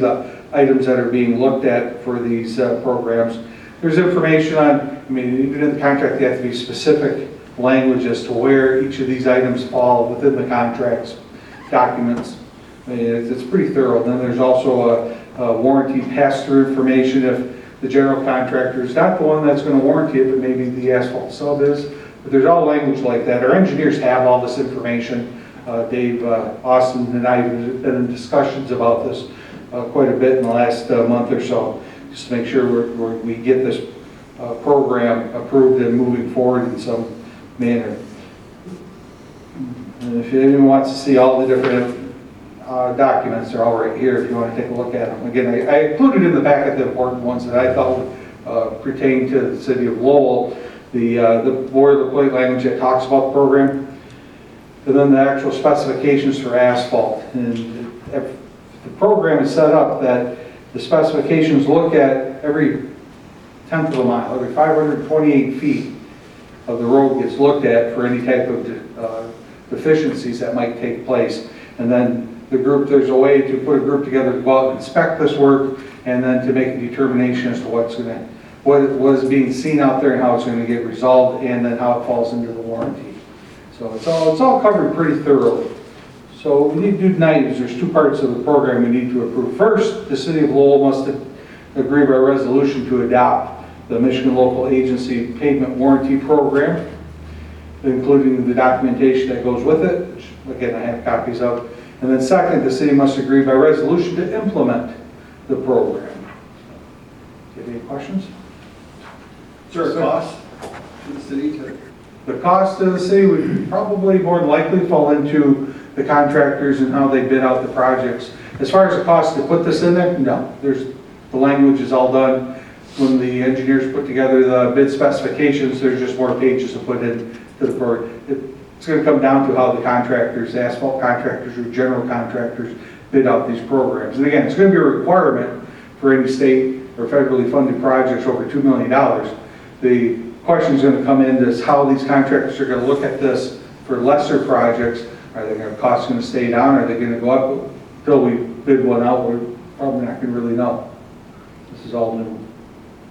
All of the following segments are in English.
the items that are being looked at for these programs. There's information on, I mean, even in the contract, you have to be specific language as to where each of these items fall within the contracts documents. I mean, it's pretty thorough. Then there's also a warranty pass-through information if the general contractor is not the one that's going to warranty it, but maybe the asphalt sub is. But there's all language like that. Our engineers have all this information. Dave Austin and I have been in discussions about this quite a bit in the last month or so, just to make sure we get this program approved and moving forward in some manner. And if anyone wants to see all the different documents, they're all right here if you want to take a look at them. Again, I included in the packet the important ones that I thought would pertain to the city of Lowell, the boilerplate language that talks about the program, and then the actual specifications for asphalt. And the program is set up that the specifications look at every tenth of a mile, every 528 feet of the road gets looked at for any type of deficiencies that might take place. And then the group, there's a way to put a group together to go out and inspect this work and then to make a determination as to what is being seen out there and how it's going to get resolved, and then how it falls into the warranty. So it's all covered pretty thoroughly. So what we need to do tonight is there's two parts of the program we need to approve. First, the city of Lowell must agree by resolution to adopt the Michigan Local Agency Pavement Warranty Program, including the documentation that goes with it, which again I have copies of. And then second, the city must agree by resolution to implement the program. Do you have any questions? Is there a cost to the city to? The cost to the city would probably more than likely fall into the contractors and how they bid out the projects. As far as the cost to put this in there, no. The language is all done. When the engineers put together the bid specifications, there's just more pages to put in to the program. It's going to come down to how the contractors, the asphalt contractors or general contractors bid out these programs. And again, it's going to be a requirement for any state or federally funded projects over $2 million. The question is going to come in is how these contractors are going to look at this for lesser projects. Are their costs going to stay down? Are they going to go up? Until we bid one out, we're probably not going to really know. This is all new.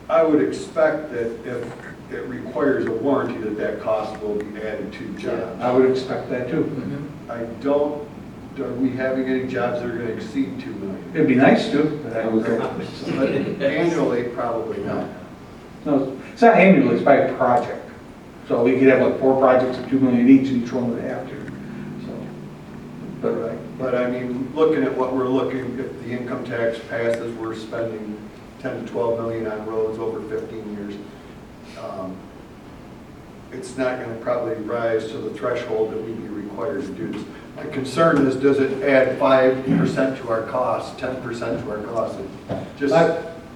I would expect that if it requires a warranty, that cost will be added to the job. I would expect that too. Are we having any jobs that are going to exceed $2 million? It'd be nice to, but I would But annually, probably not. No, it's not annually, it's by project. So we could have like 4 projects of $2 million each, and each one would have to. So, But I mean, looking at what we're looking, if the income tax passes, we're spending 10 to 12 million on roads over 15 years. It's not going to probably rise to the threshold that we'd be required to do this. My concern is, does it add 5% to our costs, 10% to our costs?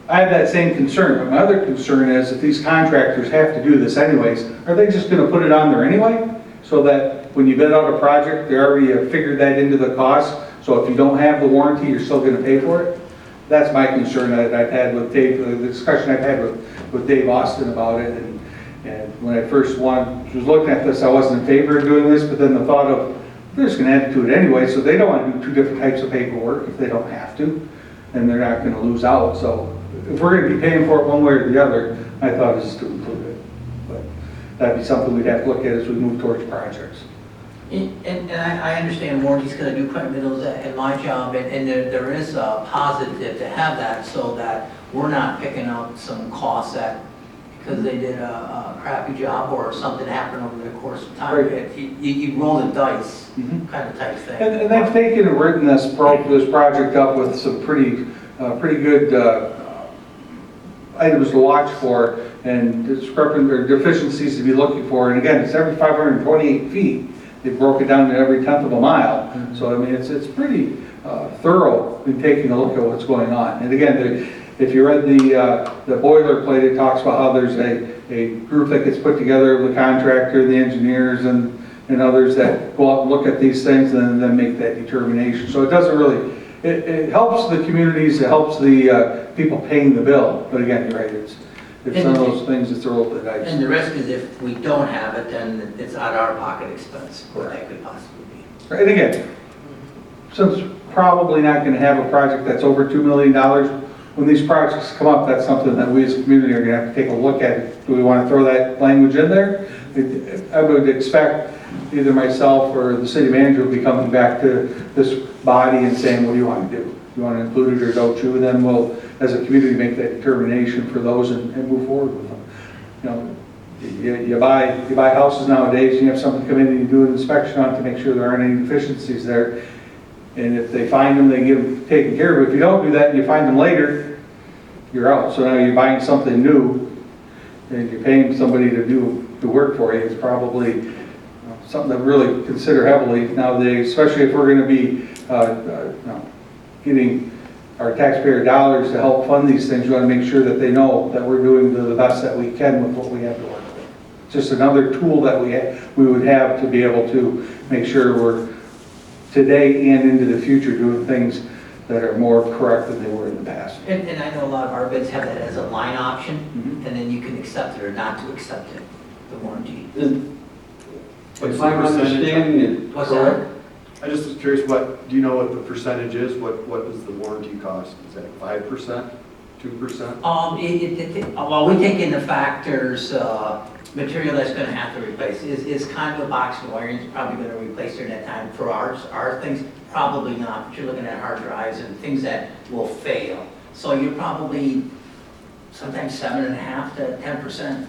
I have that same concern, but my other concern is if these contractors have to do this anyways, are they just going to put it on there anyway? So that when you bid out a project, they already have figured that into the cost. So if you don't have the warranty, you're still going to pay for it? That's my concern that I've had with Dave, the discussion I've had with Dave Austin about it. And when I first was looking at this, I wasn't in favor of doing this, but then the thought of, they're just going to add to it anyway, so they don't want to do 2 different types of paperwork if they don't have to, and they're not going to lose out. So if we're going to be paying for it one way or the other, I thought it was to include it. But that'd be something we'd have to look at as we move towards projects. And I understand warranty's going to do quite a bit of that in my job, and there is a positive to have that, so that we're not picking up some costs that because they did a crappy job or something happened over the course of time. Right. You roll the dice kind of type thing. And they've taken and written this project up with some pretty good items to watch for and deficiencies to be looking for. And again, it's every 528 feet. They broke it down to every tenth of a mile. So I mean, it's pretty thorough in taking a look at what's going on. And again, if you read the boilerplate, it talks about how there's a group that gets put together, the contractor, the engineers, and others that go out and look at these things and then make that determination. So it doesn't really, it helps the communities, it helps the people paying the bill. But again, you're right, it's some of those things that throw up the dice. And the risk is if we don't have it, then it's out of our pocket expense, what that could possibly be. And again, since probably not gonna have a project that's over $2 million. When these projects come up, that's something that we as a community are gonna have to take a look at. Do we wanna throw that language in there? I would expect either myself or the city manager will be coming back to this body and saying, what do you wanna do? You wanna include it or don't you? And then we'll, as a community, make that determination for those and move forward with them. You know, you buy houses nowadays, you have someone come in and you do an inspection on it to make sure there aren't any deficiencies there. And if they find them, they get them taken care of. If you don't do that and you find them later, you're out. So now you're buying something new and you're paying somebody to do the work for you. It's probably something to really consider heavily nowadays, especially if we're going to be getting our taxpayer dollars to help fund these things. We want to make sure that they know that we're doing the best that we can with what we have to work with. Just another tool that we would have to be able to make sure we're today and into the future doing things that are more correct than they were in the past. And I know a lot of our bids have that as a line option, Mhm. and then you can accept it or not to accept it, the warranty. What's If the I'm percentage? understanding it What's correct, I just was curious, do you know what the percentage is? What is the warranty cost? Is that 5%, 2%? Well, we take into factors, material that's gonna have to replace. Is kind of a box of wiring probably gonna replace during that time? For our things, probably not, but you're looking at hard drives and things that will fail. So you're probably sometimes 7.5 to 10%.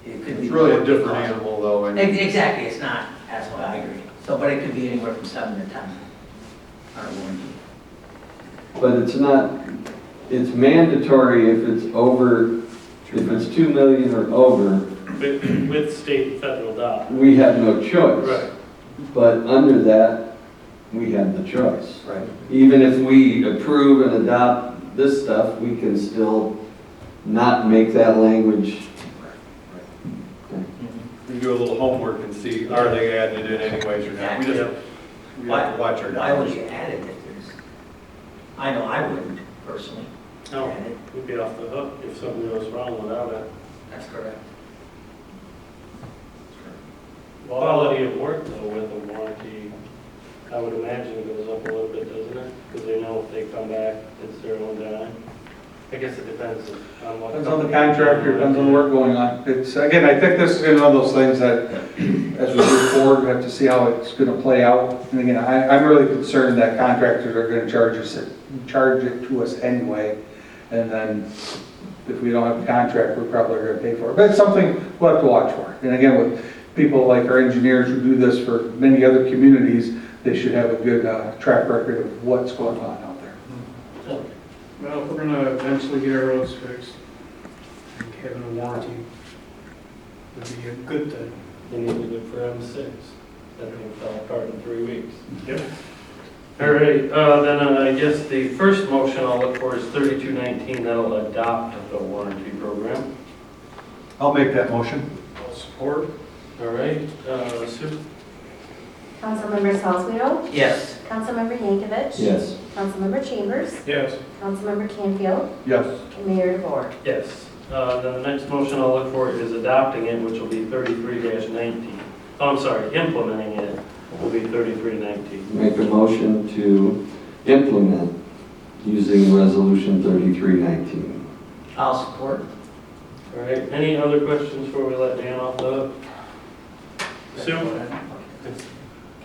It could be. It's really a warranty different cost. animal, though. Exactly, it's not, that's why I agree. So, but it could be anywhere from 7 to 10 on a warranty. but it's not, it's mandatory if it's over, if it's 2 million or over, With state and federal dollars. we have no choice. Right. But under that, we have the choice. Right. Even if we approve and adopt this stuff, we can still not make that language. We do a little homework and see, are they adding it in anyways or not? We have to watch our Why would dollars. you add it if there's, I know I wouldn't personally No, add it. we'd be off the hook if something goes wrong without it. That's correct. Quality of work though with a warranty, I would imagine it goes up a little bit, doesn't it? Because they know if they come back, it's their own dime. I guess it depends on what. Depends on the contractor, depends on the work going on. It's, again, I think this is one of those things that, as we move forward, we have to see how it's gonna play out. And again, I'm really concerned that contractors are gonna charge it to us anyway. And then, if we don't have a contract, we're probably gonna pay for it. But it's something we'll have to watch for. And again, with people like our engineers who do this for many other communities, they should have a good track record of what's going on out there. Well, if we're gonna eventually get our roads fixed, I think having a warranty would be a good thing. They needed it for M6. That thing fell apart in 3 weeks. Yep. All right, then I guess the first motion I'll look for is 3219, that'll adopt the warranty program. I'll make that motion. I'll support. All right, Sue? Councilmember Salzweedl, Yes. Councilmember Yankovic. Yes. Councilmember Chambers, Yes. Councilmember Canfield, Yes. and Mayor DeVore. Yes. Then the next motion I'll look for is adopting it, which will be 33-19. Oh, I'm sorry, implementing it will be 3319. Make a motion to implement using resolution 3319. I'll support. All right, any other questions before we let Dan off the hook? Sue?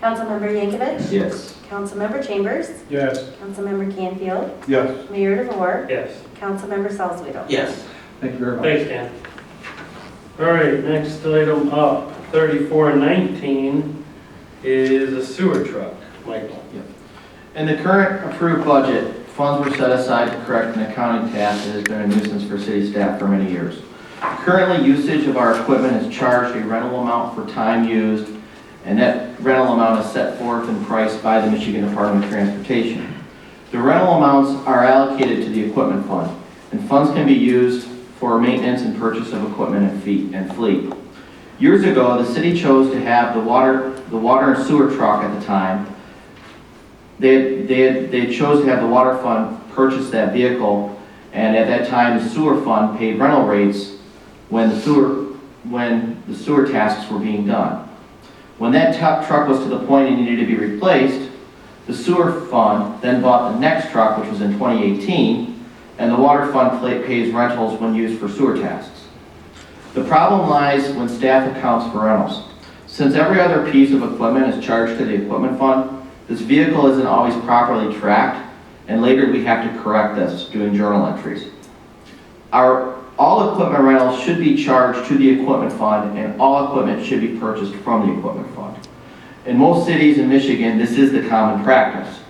Councilmember Yankovic. Yes. Councilmember Chambers, Yes. Councilmember Canfield, Yes. Mayor DeVore, Yes. Councilmember Salzweedl. Yes. Thank you very much. Thanks, Dan. All right, next item up, 3419 is a sewer truck. Michael? In the current approved budget, funds were set aside to correct an accounting task that has been a nuisance for city staff for many years. Currently, usage of our equipment is charged a rental amount for time used, and that rental amount is set forth and priced by the Michigan Department of Transportation. The rental amounts are allocated to the equipment fund, and funds can be used for maintenance and purchase of equipment and fleet. Years ago, the city chose to have the water and sewer truck at the time. They chose to have the water fund purchase that vehicle, and at that time, the sewer fund paid rental rates when the sewer tasks were being done. When that truck was to the point it needed to be replaced, The sewer fund then bought the next truck, which was in 2018, and the water fund pays rentals when used for sewer tasks. The problem lies when staff accounts for rentals. Since every other piece of equipment is charged to the equipment fund, this vehicle isn't always properly tracked, and later we have to correct this doing journal entries. All equipment rentals should be charged to the equipment fund, and all equipment should be purchased from the equipment fund. In most cities in Michigan, this is the common practice.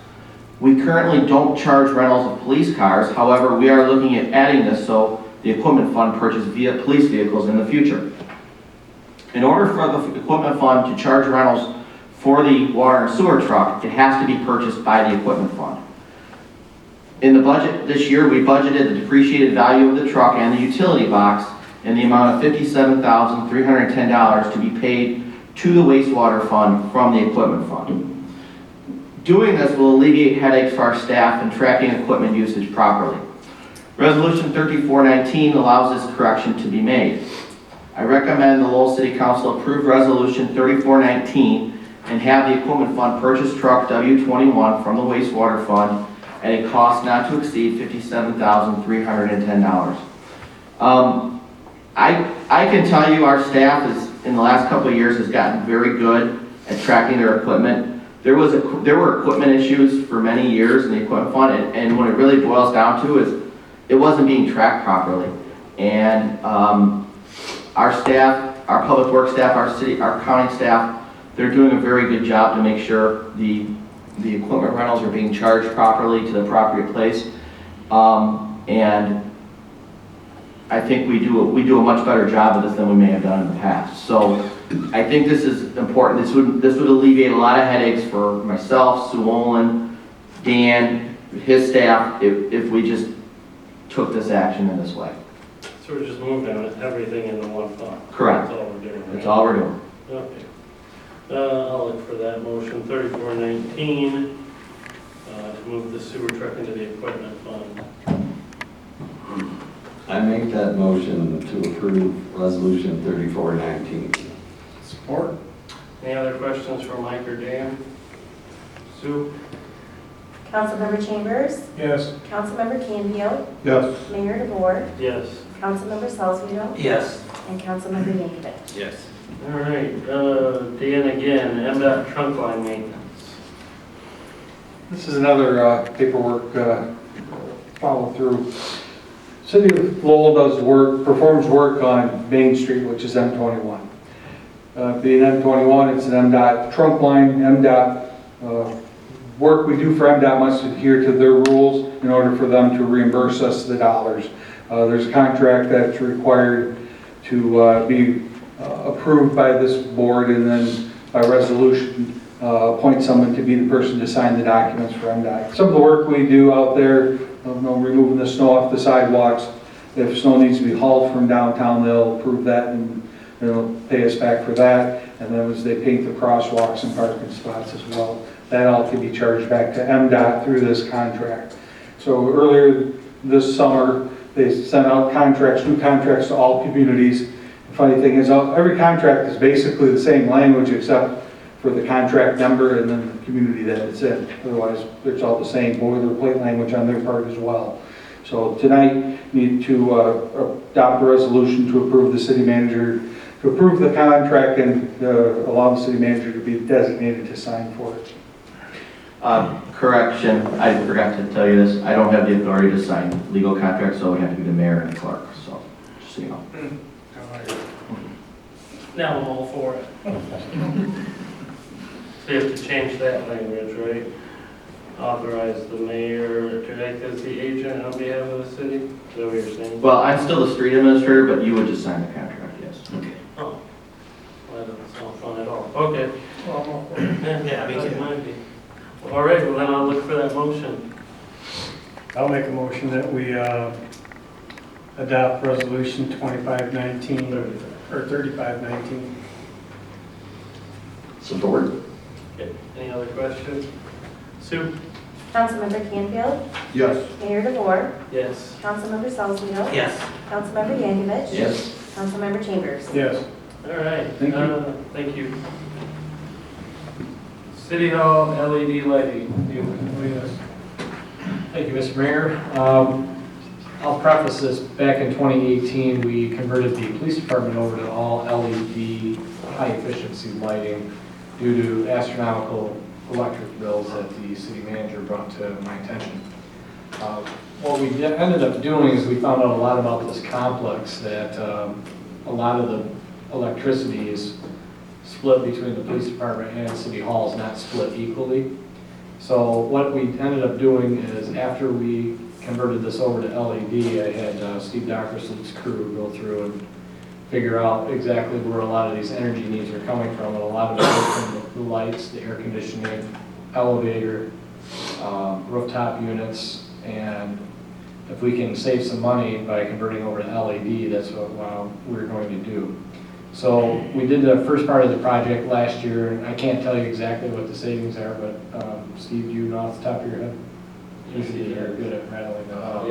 We currently don't charge rentals of police cars, however, we are looking at adding this so the equipment fund purchases via police vehicles in the future. In order for the equipment fund to charge rentals for the water and sewer truck, it has to be purchased by the equipment fund. In the budget this year, we budgeted the depreciated value of the truck and the utility box in the amount of $57,310 to be paid to the wastewater fund from the equipment fund. Doing this will alleviate headaches for our staff in tracking equipment usage properly. Resolution 3419 allows this correction to be made. I recommend the Lowell City Council approve Resolution 3419 and have the equipment fund purchase truck W21 from the wastewater fund at a cost not to exceed $57,310. I can tell you our staff in the last couple of years has gotten very good at tracking their equipment. There were equipment issues for many years in the equipment fund, and what it really boils down to is it wasn't being tracked properly. And our staff, our public works staff, our county staff, they're doing a very good job to make sure the equipment rentals are being charged properly to the appropriate place. And I think we do a much better job of this than we may have done in the past. So I think this is important. This would alleviate a lot of headaches for myself, Sue Olin, Dan, his staff, if we just took this action in this way. So we're just moving everything into one fund? Correct. That's all we're doing, right? That's all we're doing. Okay. I'll look for that motion, 3419, to move the sewer truck into the equipment fund. I make that motion to approve Resolution 3419. Support. Any other questions for Mike or Dan? Sue? Councilmember Chambers, Yes. Councilmember Canfield, Yes. Mayor DeVore, Yes. Councilmember Salzweedl, Yes. and Councilmember Yankovic. Yes. All right, Dan again, MDOT trunk line maintenance. This is another paperwork follow through. City of Lowell performs work on Main Street, which is M21. Being M21, it's an MDOT trunk line. MDOT work we do for MDOT must adhere to their rules in order for them to reimburse us the dollars. There's a contract that's required to be approved by this board, and then by resolution appoint someone to be the person to sign the documents for MDOT. Some of the work we do out there, removing the snow off the sidewalks. If snow needs to be hauled from downtown, they'll approve that and they'll pay us back for that. And then as they paint the crosswalks and parking spots as well, that all can be charged back to MDOT through this contract. So earlier this summer, they sent out new contracts to all communities. The funny thing is, every contract is basically the same language except for the contract number and then the community that it's in. Otherwise, it's all the same boilerplate language on their part as well. So tonight, we need to adopt a resolution to approve the city manager, to approve the contract and allow the city manager to be designated to sign for it. Correction, I forgot to tell you this, I don't have the authority to sign legal contracts, so it would have to be the mayor and the clerk, so, just so you know. Now I'm all for it. So you have to change that language, right? Authorize the mayor to act as the agent on behalf of the city? Is that what you're saying? Well, I'm still the street administrator, but you would just sign the contract, yes. Okay. Oh, well, that doesn't sound fun at all. Okay. Yeah, me too. Might be. All right, well then I'll look for that motion. I'll make a motion that we adopt resolution 2519 or 3519. Support. Okay, any other questions? Sue? Councilmember Canfield, Yes. Mayor DeVore, Yes. Councilmember Salzweedl, Yes. Councilmember Yankovic, Yes. Councilmember Chambers. Yes. All right. Thank you. Thank you. City Hall LED lighting. Oh, yes. Thank you, Mr. Mayor. I'll preface this, back in 2018, we converted the police department over to all LED high-efficiency lighting due to astronomical electric bills that the city manager brought to my attention. What we ended up doing is we found out a lot about this complex, that a lot of the electricity is split between the police department and city hall, is not split equally. So what we ended up doing is, after we converted this over to LED, I had Steve Dockerson's crew go through and figure out exactly where a lot of these energy needs are coming from, and a lot of it is from the lights, the air conditioning, elevator, rooftop units, and if we can save some money by converting over to LED, that's what we're going to do. So we did the first part of the project last year, and I can't tell you exactly what the savings are, but Steve, do you know off the top of your head? Usually you're good at rattling off.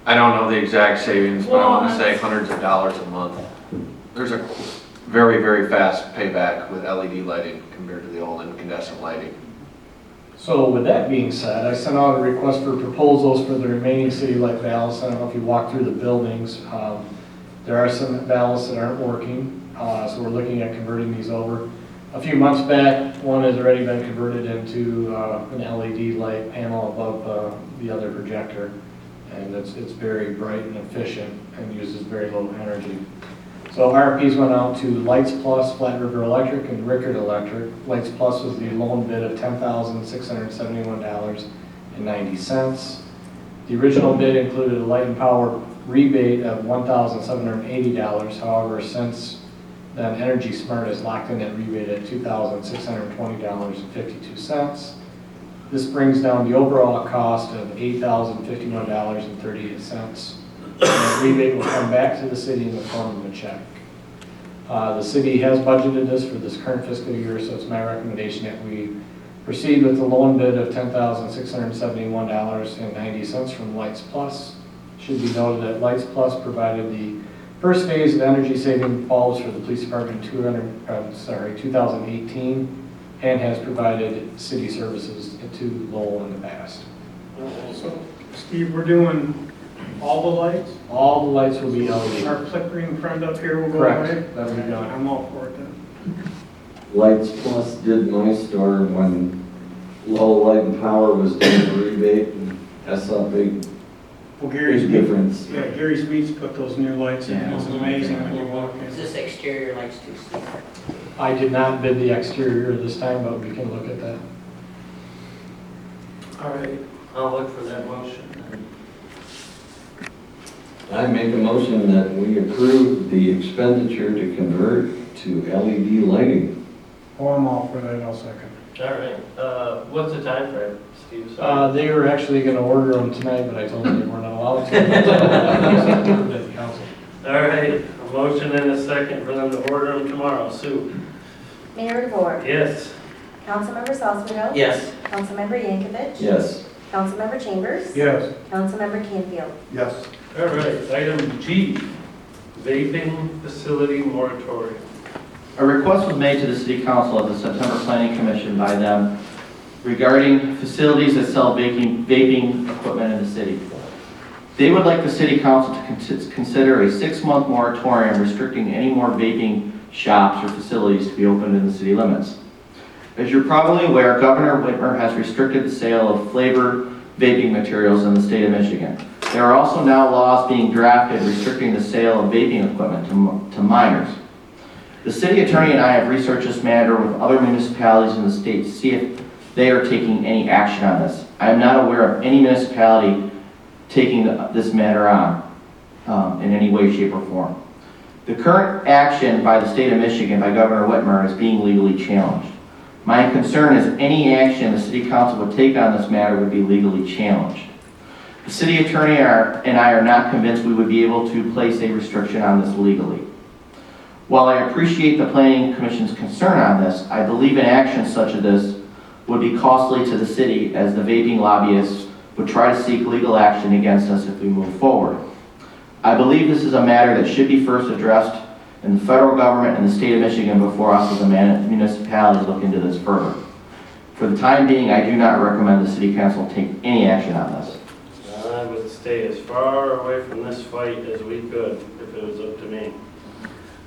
I don't know the exact savings, but I want to say hundreds of dollars a month. There's a very, very fast payback with LED lighting compared to the old incandescent lighting. So with that being said, I sent out a request for proposals for the remaining city light ballasts. I don't know if you walked through the buildings. There are some ballasts that aren't working, so we're looking at converting these over. A few months back, one has already been converted into an LED light panel above the other projector, and it's very bright and efficient and uses very low energy. So RFPs went out to Lights Plus, Flat River Electric, and Rickard Electric. Lights Plus was the lone bid of $10,671.90. The original bid included a light and power rebate of $1,780. However, since then, Energy Smart has locked in that rebate at $2,620.52. This brings down the overall cost of $8,051.38. The rebate will come back to the city in the form of a check. The city has budgeted this for this current fiscal year, so it's my recommendation that we proceed with the loan bid of $10,671.90 from Lights Plus. It should be noted that Lights Plus provided the first phase of energy saving bulbs for the police department in 2018, and has provided city services to Lowell in the past. So, Steve, we're doing all the lights? All the lights will be LED. Our flickering friend up here will go away? Correct. That'll be done. I'm all for it then. Lights Plus did my store when Lowell Light and Power was doing the rebate, and I saw a big Well, Gary's difference. Yeah, Gary Smeets put those new lights in. It was amazing when you walk Is in. this exterior lights too, Steve? I did not bid the exterior this time, but we can look at that. All right, I'll look for that motion. I make a motion that we approve the expenditure to convert to LED lighting. Oh, I'm all for that, I'll second. All right, what's the time frame, Steve? They were actually going to order them tonight, but I told them they weren't allowed to. All right, a motion and a second for them to order them tomorrow. Sue? Mayor DeVore. Yes. Councilmember Salzweedl. Yes. Councilmember Yankovic. Yes. Councilmember Chambers. Yes. Councilmember Canfield. Yes. All right, item G, vaping facility moratorium. A request was made to the City Council at the September Planning Commission by them regarding facilities that sell vaping equipment in the city. They would like the City Council to consider a 6-month moratorium restricting any more vaping shops or facilities to be opened in the city limits. As you're probably aware, Governor Whitmer has restricted the sale of flavored vaping materials in the state of Michigan. There are also now laws being drafted restricting the sale of vaping equipment to minors. The city attorney and I have researched this matter with other municipalities in the state to see if they are taking any action on this. I am not aware of any municipality taking this matter on in any way, shape, or form. The current action by the state of Michigan, by Governor Whitmer, is being legally challenged. My concern is any action the city council would take on this matter would be legally challenged. The city attorney and I are not convinced we would be able to place a restriction on this legally. While I appreciate the Planning Commission's concern on this, I believe an action such as this would be costly to the city, as the vaping lobbyists would try to seek legal action against us if we move forward. I believe this is a matter that should be first addressed and the federal government and the state of Michigan before us as a municipality look into this further. For the time being, I do not recommend the city council take any action on this. I would stay as far away from this fight as we could if it was up to me.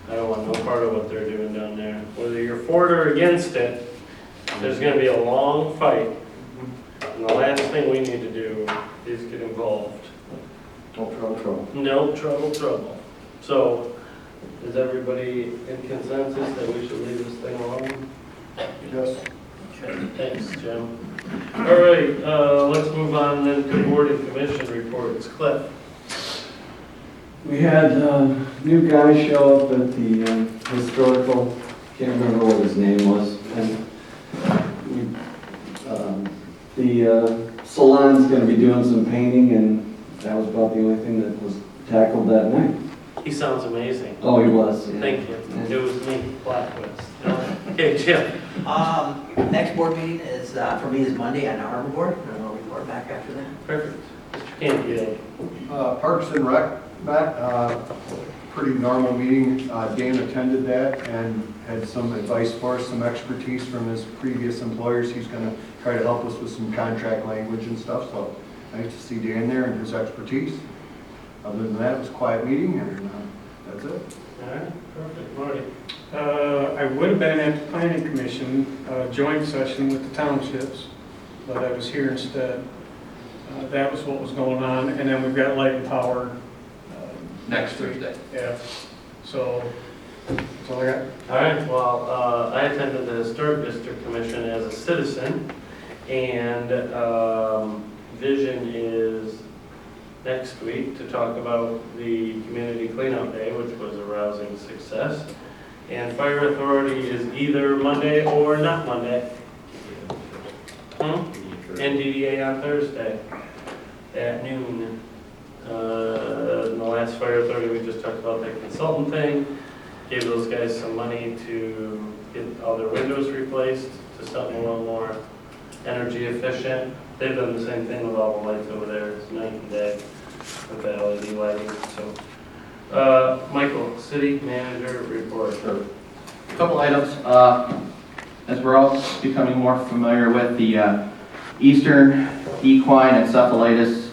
I don't want no part of what they're doing down there. Whether you're for it or against it, there's gonna be a long fight. And the last thing we need to do is get involved. No trouble. No trouble. So, is everybody in consensus that we should leave this thing alone? Yes. Okay, thanks, Jim. All right, let's move on then to board and commission reports. Cliff? We had a new guy show up at the historical, can't remember what his name was, and the salon's gonna be doing some painting, and that was about the only thing that was tackled that night. He sounds amazing. Oh, he was, yeah. Thank you. It was me, Blackwist. Okay, Jim? Next board meeting is, for me, is Monday on the Harbor Board, and I'll report back after that. Perfect. Mr. Canfield? Parks and Rec, Matt, pretty normal meeting. Dan attended that and had some advice for us, some expertise from his previous employers. He's gonna try to help us with some contract language and stuff, so nice to see Dan there and his expertise. Other than that, it was a quiet meeting, and that's it. All right, perfect. Marty? I would have been at the planning commission, joint session with the townships, but I was here instead. That was what was going on, and then we've got light and power. Next Thursday. Yeah, so, that's all I got. All right, well, I attended the Historic District Commission as a citizen, and vision is next week to talk about the Community Cleanup Day, which was a rousing success. And Fire Authority is either Monday or not Monday. And DDA on Thursday at noon. In the last Fire Authority, we just talked about the consultant thing. Gave those guys some money to get all their windows replaced to something a little more energy efficient. They've done the same thing with all the lights over there. It's night and day with the LED lighting, so. Michael, city manager report. Sure. A couple items. As we're all becoming more familiar with, the Eastern equine encephalitis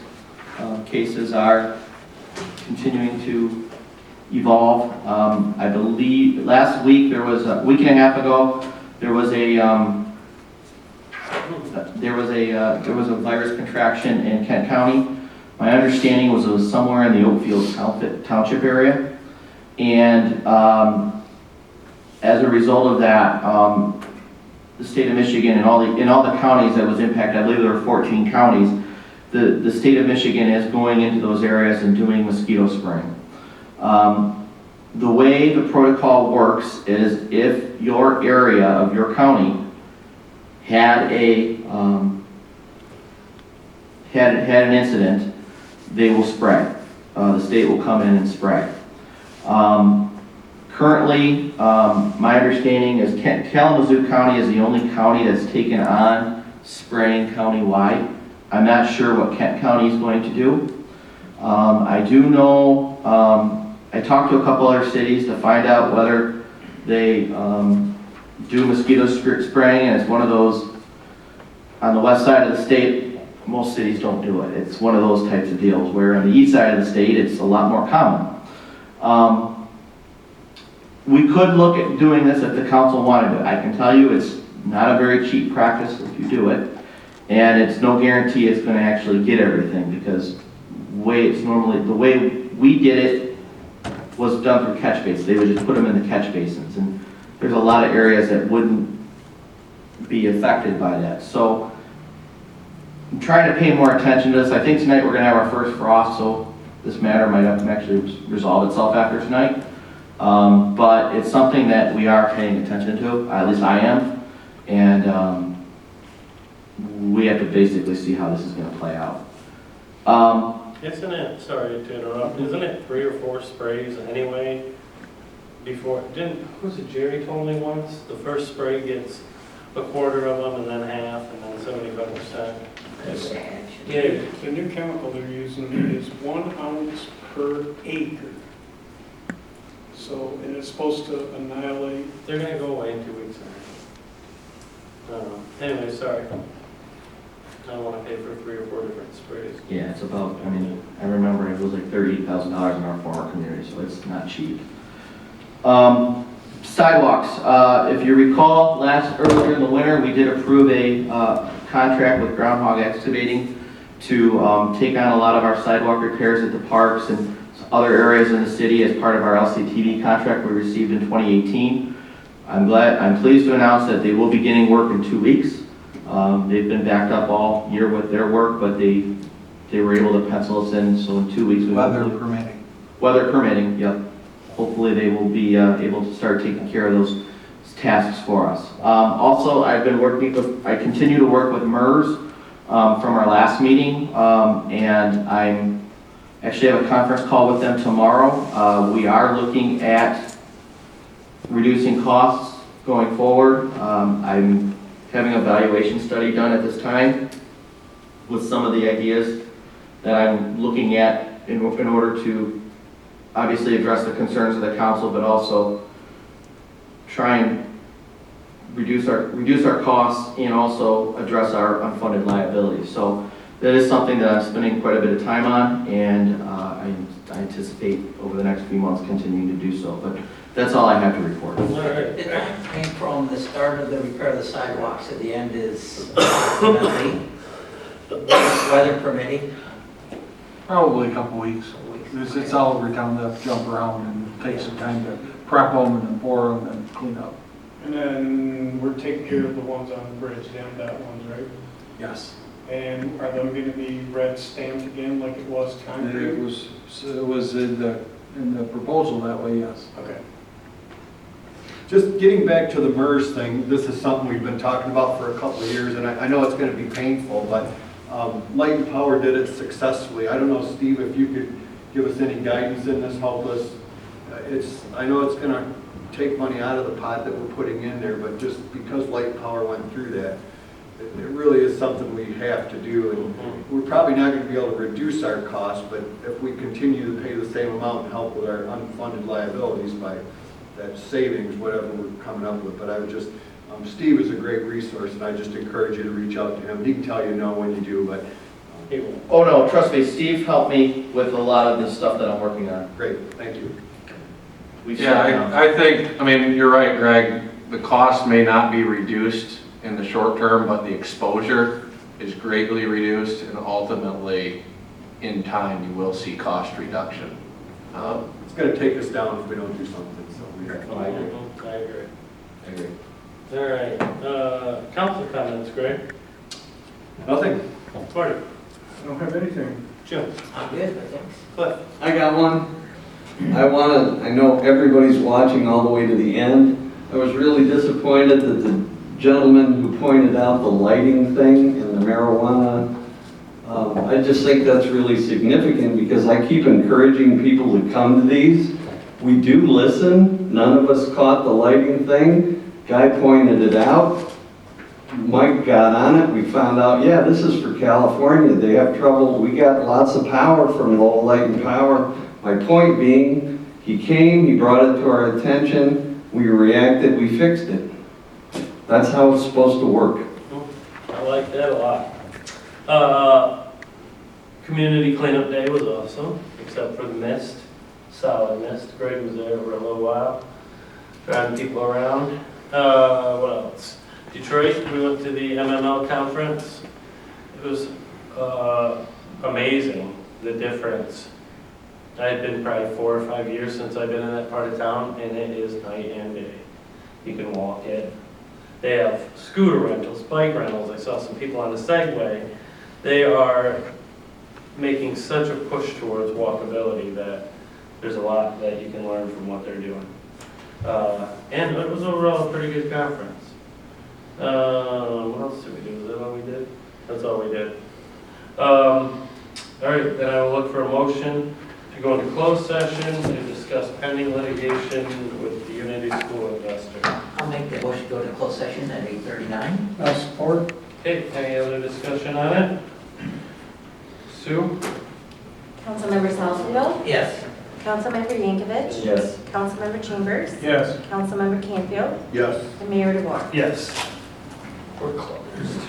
cases are continuing to evolve. I believe last week, there was a week and a half ago, there was a virus contraction in Kent County. My understanding was it was somewhere in the Oakfield Township area, and as a result of that, the state of Michigan and in all the counties that was impacted, I believe there were 14 counties. The state of Michigan is going into those areas and doing mosquito spraying. The way the protocol works is if your area of your county had an incident, they will spray. The state will come in and spray. Currently, my understanding is Kalamazoo County is the only county that's taken on spraying countywide. I'm not sure what Kent County is going to do. I do know, I talked to a couple other cities to find out whether they do mosquito spraying, and it's one of those, on the west side of the state, most cities don't do it. It's one of those types of deals, where on the east side of the state, it's a lot more common. We could look at doing this if the council wanted it. I can tell you it's not a very cheap practice if you do it, and it's no guarantee it's going to actually get everything, because the way we did it was done through catch basins. They would just put them in the catch basins, and there's a lot of areas that wouldn't be affected by that. So I'm trying to pay more attention to this. I think tonight we're going to have our first frost, so this matter might have to actually resolve itself after tonight. But it's something that we are paying attention to, at least I am, and we have to basically see how this is going to play out. Isn't it, sorry to interrupt, isn't it 3 or 4 sprays anyway before, was it Jerry told me once, the first spray gets a quarter of them and then half and then 75%? Yeah. The new chemical they're using is 1 ounce per acre. So, and it's supposed to annihilate. They're gonna go away in 2 weeks. I don't know. Anyway, sorry. I don't wanna pay for 3 or 4 different sprays. Yeah, it's about, I mean, I remember it was like $38,000 in our former community, so it's not cheap. Sidewalks, if you recall, earlier in the winter, we did approve a contract with Groundhog Excavating to take on a lot of our sidewalk repairs at the parks and other areas in the city as part of our LCTV contract we received in 2018. I'm pleased to announce that they will be beginning work in 2 weeks. They've been backed up all year with their work, but they were able to pencil us in, so in 2 weeks. Weather permitting. Weather permitting, yep. Hopefully they will be able to start taking care of those tasks for us. Also, I continue to work with MERS from our last meeting, and I'm actually have a conference call with them tomorrow. We are looking at reducing costs going forward. I'm having a valuation study done at this time with some of the ideas that I'm looking at in order to obviously address the concerns of the council, but also try and reduce our costs and also address our unfunded liabilities. So that is something that I'm spending quite a bit of time on, and I anticipate over the next few months continuing to do so. But that's all I have to report. All right. The time frame from the start of the repair of the sidewalks to the end is approximately, weather permitting. Probably a couple weeks. It's all over town to jump around and take some time to prep them and then pour them and clean up. And then we're taking care of the ones on the bridge, the MDOT ones, right? Yes. And are them gonna be red stamped again like it was It concrete? was in the proposal that way, yes. Okay. Just getting back to the MERS thing, this is something we've been talking about for a couple of years, and I know it's gonna be painful, but Light and Power did it successfully. I don't know, Steve, if you could give us any guidance in this, help us. I know it's gonna take money out of the pot that we're putting in there, but just because Light and Power went through that, it really is something we have to do. And we're probably not gonna be able to reduce our costs, but if we continue to pay the same amount and help with our unfunded liabilities by that savings, whatever we're coming up with. But I would just, Steve is a great resource, and I just encourage you to reach out to him. He can tell you no when you do, but Oh no, trust me, Steve helped me with a lot of the stuff that I'm working on. great, thank you. Yeah, I think, I mean, you're right, Greg, the cost may not be reduced in the short term, but the exposure is greatly reduced, and ultimately, in time, you will see cost reduction. It's gonna take us down if we don't do something, so we have I agree. I agree. I agree. All right, council comments, Greg? Nothing. Marty? I don't have anything. Jim? I'm good, but thanks. Cliff? I got one. I know everybody's watching all the way to the end. I was really disappointed that the gentleman who pointed out the lighting thing and the marijuana, I just think that's really significant because I keep encouraging people to come to these. We do listen. None of us caught the lighting thing. Guy pointed it out. Mike got on it. We found out, yeah, this is for California. They have trouble. We got lots of power from Lowell Light and Power. My point being, he came, he brought it to our attention, we reacted, we fixed it. That's how it's supposed to work. I like that a lot. Community cleanup day was awesome, except for the mist, solid mist. Greg was there for a little while, driving people around. What else? Detroit, we went to the MML conference. It was amazing, the difference. I had been probably 4 or 5 years since I've been in that part of town, and it is night and day. You can walk it. They have scooter rentals, bike rentals. I saw some people on the Segway. They are making such a push towards walkability that there's a lot that you can learn from what they're doing. And it was overall a pretty good conference. What else did we do? Is that all we did? That's all we did. All right, then I will look for a motion to go into closed session to discuss pending litigation with the Unity School investor. I'll make the motion to go to closed session at 8:39. I support. Okay, any other discussion on it? Sue? Councilmember Salzweedl, Yes. Councilmember Yankovic, Yes. Councilmember Chambers. Yes. Councilmember Canfield. Yes. And Mayor DeWar. Yes. We're closed.